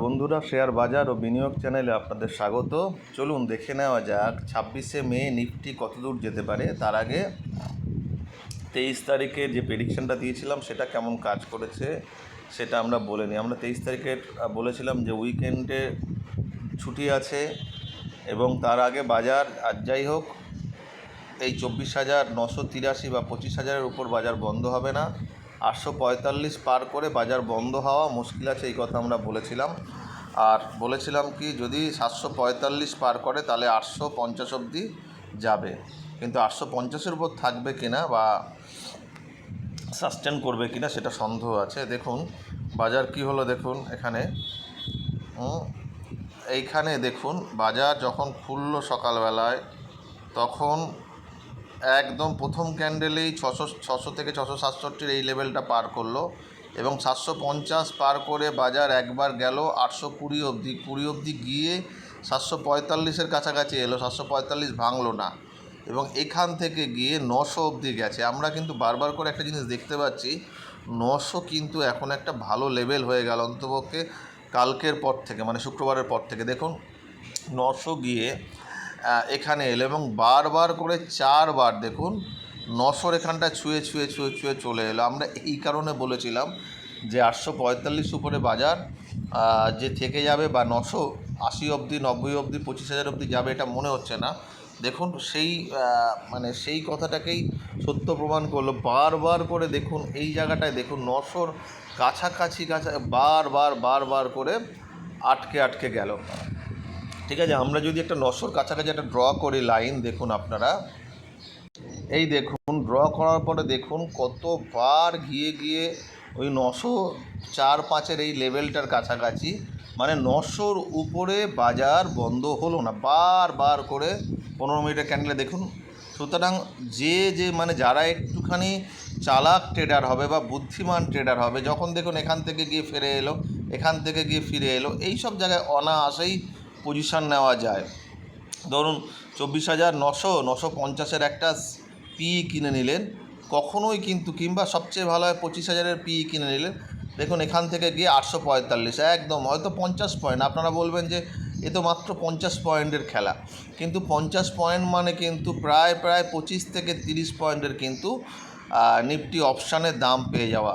বন্ধুরা, শেয়ার বাজার ও বিনিয়োগ চ্যানেলে আপনাদের স্বাগত। চলুন দেখে নেওয়া যাক 26শে মে নিফটি কত দূর যেতে পারে। তার আগে 23 তারিখে যে প্রেডিকশানটা দিয়েছিলাম সেটা কেমন কাজ করেছে সেটা আমরা বলে নিই। আমরা 23 তারিখে বলেছিলাম যে উইকেন্ডে ছুটি আছে এবং তার আগে বাজার আর যাই হোক এই 24,983 বা 25,000-এর উপর বাজার বন্ধ হবে না। 845 পার করে বাজার বন্ধ হওয়া মুশকিল আছে, এই কথা আমরা বলেছিলাম। আর বলেছিলাম কি, যদি 745 পার করে তাহলে 850 অবধি যাবে, কিন্তু 850-এর উপর থাকবে কিনা বা সাস্টেন করবে কিনা সেটা সন্দেহ আছে। দেখুন বাজার কি হলো, দেখুন এইখানে দেখুন বাজার যখন খুললো সকালবেলায় তখন একদম প্রথম ক্যান্ডেলেই 600 থেকে 667 এই লেভেলটা পার করলো এবং 750 পার করে বাজার একবার গেল 820 অবধি গিয়ে 745-এর কাছাকাছি এলো। 745 ভাঙলো না এবং এখান থেকে গিয়ে 900 অবধি গেছে। আমরা কিন্তু বারবার করে একটা জিনিস দেখতে পাচ্ছি, 900 কিন্তু এখন একটা ভালো লেভেল হয়ে গেল অন্তপক্ষে কালকের পর থেকে, মানে শুক্রবারের পর থেকে। দেখুন 900 গিয়ে এখানে এলো এবং বারবার করে 4 বার দেখুন 900-র এখানটা ছুঁয়ে চলে এলো। আমরা এই কারণে বলেছিলাম যে 845 উপরে বাজার যে থেকে যাবে বা 980 অবধি 90 অবধি 25,000 অবধি যাবে, এটা মনে হচ্ছে না। দেখুন সেই কথাটাকেই সত্য প্রমাণ করলো। বারবার করে দেখুন এই জায়গাটায় দেখুন 900-র কাছাকাছি বারবার করে আটকে গেল। ঠিক আছে, আমরা যদি একটা 900-র কাছাকাছি একটা ড্র করি লাইন, দেখুন আপনারা এই দেখুন ড্র করার পরে দেখুন কতবার গিয়ে ওই 904-5-এর এই লেভেলটার কাছাকাছি, মানে 900-র উপরে বাজার বন্ধ হলো না। বারবার করে 15 মিনিটের ক্যান্ডেলে দেখুন। সুতরাং মানে যারা একটুখানি চালাক ট্রেডার হবে বা বুদ্ধিমান ট্রেডার হবে, যখন দেখুন এখান থেকে গিয়ে ফিরে এলো, এখান থেকে গিয়ে ফিরে এলো, এই সব জায়গায় অনায়াসেই পজিশান নেওয়া যায়। ধরুন 24,900-950-এর একটা পিই কিনে নিলেন কখনোই কিন্তু, কিংবা সবচেয়ে ভালো হয় 25,000-এর পিই কিনে নিলেন। দেখুন এখান থেকে গিয়ে 845, একদম হয়তো 50 পয়েন্ট। আপনারা বলবেন যে এ তো মাত্র 50 পয়েন্টের খেলা, কিন্তু 50 পয়েন্ট মানে কিন্তু প্রায় 25 থেকে 30 পয়েন্টের কিন্তু নিফটি অপশানের দাম পেয়ে যাওয়া,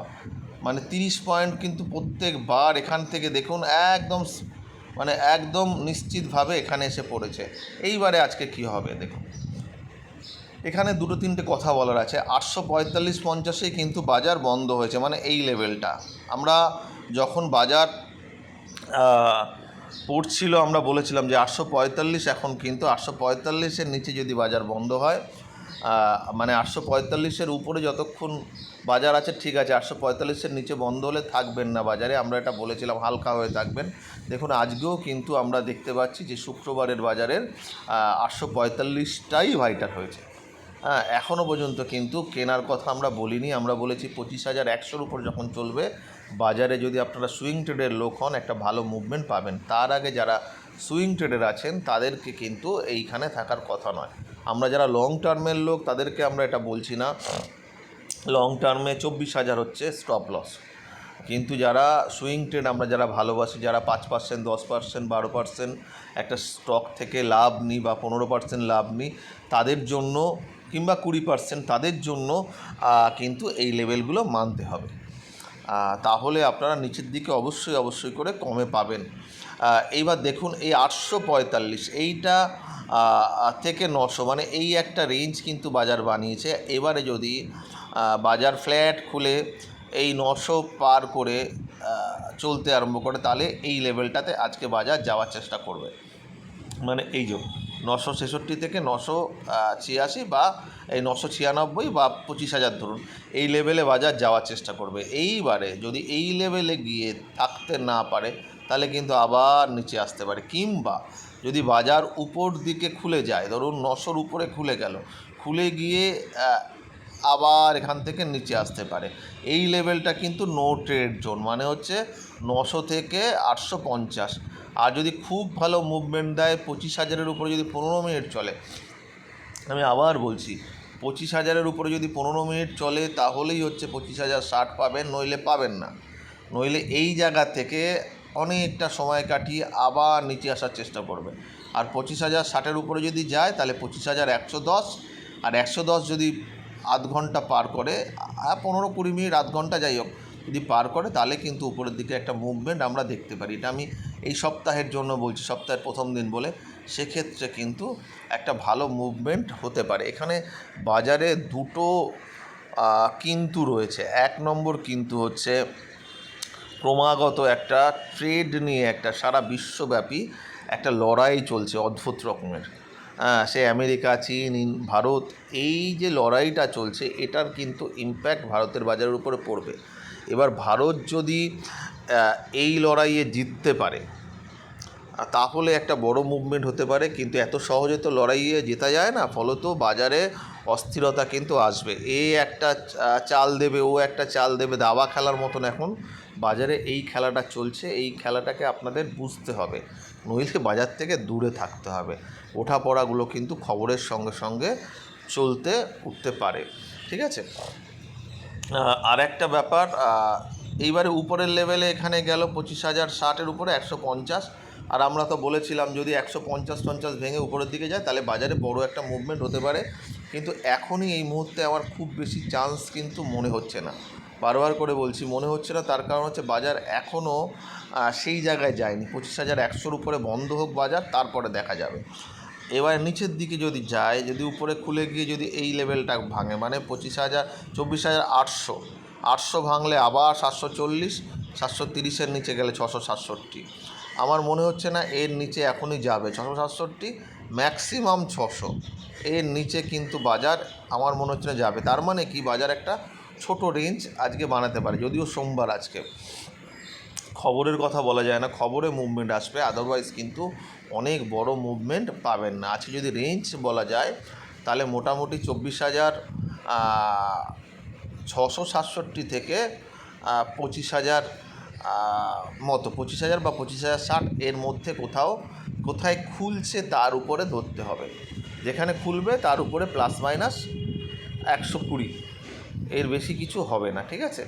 মানে 30 পয়েন্ট কিন্তু প্রত্যেকবার এখান থেকে দেখুন একদম নিশ্চিতভাবে এখানে এসে পড়েছে। এইবারে আজকে কি হবে দেখুন, এখানে 2-3টে কথা বলার আছে। 845-50-এই কিন্তু বাজার বন্ধ হয়েছে, মানে এই লেভেলটা আমরা যখন বাজার পড়ছিল আমরা বলেছিলাম যে 845, এখন কিন্তু 845-এর নিচে যদি বাজার বন্ধ হয়, মানে 845-এর উপরে যতক্ষণ বাজার আছে ঠিক আছে, 845-এর নিচে বন্ধ হলে থাকবেন না বাজারে, আমরা এটা বলেছিলাম, হালকা হয়ে থাকবেন। দেখুন আজকেও কিন্তু আমরা দেখতে পাচ্ছি যে শুক্রবারের বাজারের 845টাই ভাইটাল হয়েছে। এখনও পর্যন্ত কিন্তু কেনার কথা আমরা বলিনি। আমরা বলেছি 25,100-র উপর যখন চলবে বাজারে, যদি আপনারা সুইং ট্রেডের লোক হন একটা ভালো মুভমেন্ট পাবেন। তার আগে যারা সুইং ট্রেডার আছেন তাদেরকে কিন্তু এইখানে থাকার কথা নয়। আমরা যারা লং টার্মের লোক তাদেরকে আমরা এটা বলছি না, লং টার্মে 24,000 হচ্ছে স্টপ লস। কিন্তু যারা সুইং ট্রেড আমরা যারা ভালোবাসি, যারা 5%, 10%, 12% একটা স্টক থেকে লাভ নিই বা 15% লাভ নিই, তাদের জন্য, কিংবা 20% তাদের জন্য কিন্তু এই লেভেলগুলো মানতে হবে। তাহলে আপনারা নিচের দিকে অবশ্যই করে কমে পাবেন। এইবার দেখুন এই 845 এইটা থেকে 900, মানে এই একটা রেঞ্জ কিন্তু বাজার বানিয়েছে। এবারে যদি বাজার ফ্ল্যাট খুলে এই 900 পার করে চলতে আরম্ভ করে, তাহলে এই লেভেলটাতে আজকে বাজার যাওয়ার চেষ্টা করবে। মানে এই যে 966 থেকে 986 বা এই 996 বা 25,000 ধরুন, এই লেভেলে বাজার যাওয়ার চেষ্টা করবে। এইবারে যদি এই লেভেলে গিয়ে থাকতে না পারে তাহলে কিন্তু আবার নিচে আসতে পারে, কিংবা যদি বাজার উপর দিকে খুলে যায়, ধরুন 900-র উপরে খুলে গেল, খুলে গিয়ে আবার এখান থেকে নিচে আসতে পারে। এই লেভেলটা কিন্তু নো ট্রেড জোন, মানে হচ্ছে 900 থেকে 850। আর যদি খুব ভালো মুভমেন্ট দেয় 25,000-এর উপরে যদি 15 মিনিট চলে, আমি আবার বলছি 25,000-এর উপরে যদি 15 মিনিট চলে তাহলেই হচ্ছে 25,060 পাবেন, নইলে পাবেন না। নইলে এই জায়গা থেকে অনেকটা সময় কাটিয়ে আবার নিচে আসার চেষ্টা করবে। আর 25,060-এর উপরে যদি যায় তাহলে 25,110, আর 110 যদি আধ ঘন্টা পার করে, 15-20 মিনিট আধ ঘন্টা যাই হোক যদি পার করে, তাহলে কিন্তু উপরের দিকে একটা মুভমেন্ট আমরা দেখতে পারি। এটা আমি এই সপ্তাহের জন্য বলছি, সপ্তাহের প্রথম দিন বলে, সেক্ষেত্রে কিন্তু একটা ভালো মুভমেন্ট হতে পারে। এখানে বাজারে দুটো কিন্তু রয়েছে। এক নম্বর কিন্তু হচ্ছে ক্রমাগত একটা ট্রেড নিয়ে একটা সারা বিশ্বব্যাপী একটা লড়াই চলছে অদ্ভুত রকমের। সে আমেরিকা, চীন, ভারত, এই যে লড়াইটা চলছে এটার কিন্তু ইম্প্যাক্ট ভারতের বাজারের উপরে পড়বে। এবার ভারত যদি এই লড়াইয়ে জিততে পারে তাহলে একটা বড় মুভমেন্ট হতে পারে, কিন্তু এত সহজে তো লড়াইয়ে জেতা যায় না, ফলত বাজারে অস্থিরতা কিন্তু আসবে। এ একটা চাল দেবে, ও একটা চাল দেবে, দাবা খেলার মতন এখন বাজারে এই খেলাটা চলছে। এই খেলাটাকে আপনাদের বুঝতে হবে, নইলে বাজার থেকে দূরে থাকতে হবে। ওঠাপড়াগুলো কিন্তু খবরের সঙ্গে সঙ্গে চলতে উঠতে পারে, ঠিক আছে। আর একটা ব্যাপার, এইবারে উপরের লেভেলে এখানে গেল 25,060-এর উপরে 150, আর আমরা তো বলেছিলাম যদি 150 ভেঙে উপরের দিকে যায় তাহলে বাজারে বড় একটা মুভমেন্ট হতে পারে, কিন্তু এখনই এই মুহূর্তে আমার খুব বেশি চান্স কিন্তু মনে হচ্ছে না। বারবার করে বলছি মনে হচ্ছে না, তার কারণ হচ্ছে বাজার এখনও সেই জায়গায় যায়নি। 25,100-এর উপরে বন্ধ হোক বাজার, তারপরে দেখা যাবে। এবার নিচের দিকে যদি যায়, যদি উপরে খুলে গিয়ে যদি এই লেভেলটা ভাঙে, মানে 24,800 ভাঙলে আবার 740, 730-এর নিচে গেলে 667। আমার মনে হচ্ছে না এর নিচে এখনই যাবে। 667 ম্যাক্সিমাম 600, এর নিচে কিন্তু বাজার আমার মনে হচ্ছে না যাবে। তার মানে কি, বাজার একটা ছোট রেঞ্জ আজকে বানাতে পারে, যদিও সোমবার আজকে খবরের কথা বলা যায় না, খবরে মুভমেন্ট আসবে, আদারওয়াইজ কিন্তু অনেক বড় মুভমেন্ট পাবেন না। আজকে যদি রেঞ্জ বলা যায় তাহলে মোটামুটি 24,667 থেকে 25,000 মতো, 25,000 বা 25,060 এর মধ্যে কোথায় খুলছে তার উপরে ধরতে হবে। যেখানে খুলবে তার উপরে প্লাস মাইনাস 120, এর বেশি কিছু হবে না, ঠিক আছে।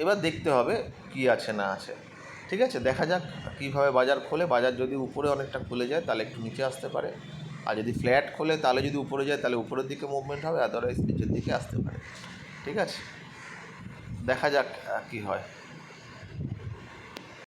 এবার দেখতে হবে কি আছে না আছে, ঠিক আছে। দেখা যাক কীভাবে বাজার খোলে। বাজার যদি উপরে অনেকটা খুলে যায় তাহলে একটু নিচে আসতে পারে, আর যদি ফ্ল্যাট খোলে তাহলে যদি উপরে যায় তাহলে উপরের দিকে মুভমেন্ট হবে, আদারওয়াইজ নিচের দিকে আসতে পারে, ঠিক আছে। দেখা যাক কী হয়।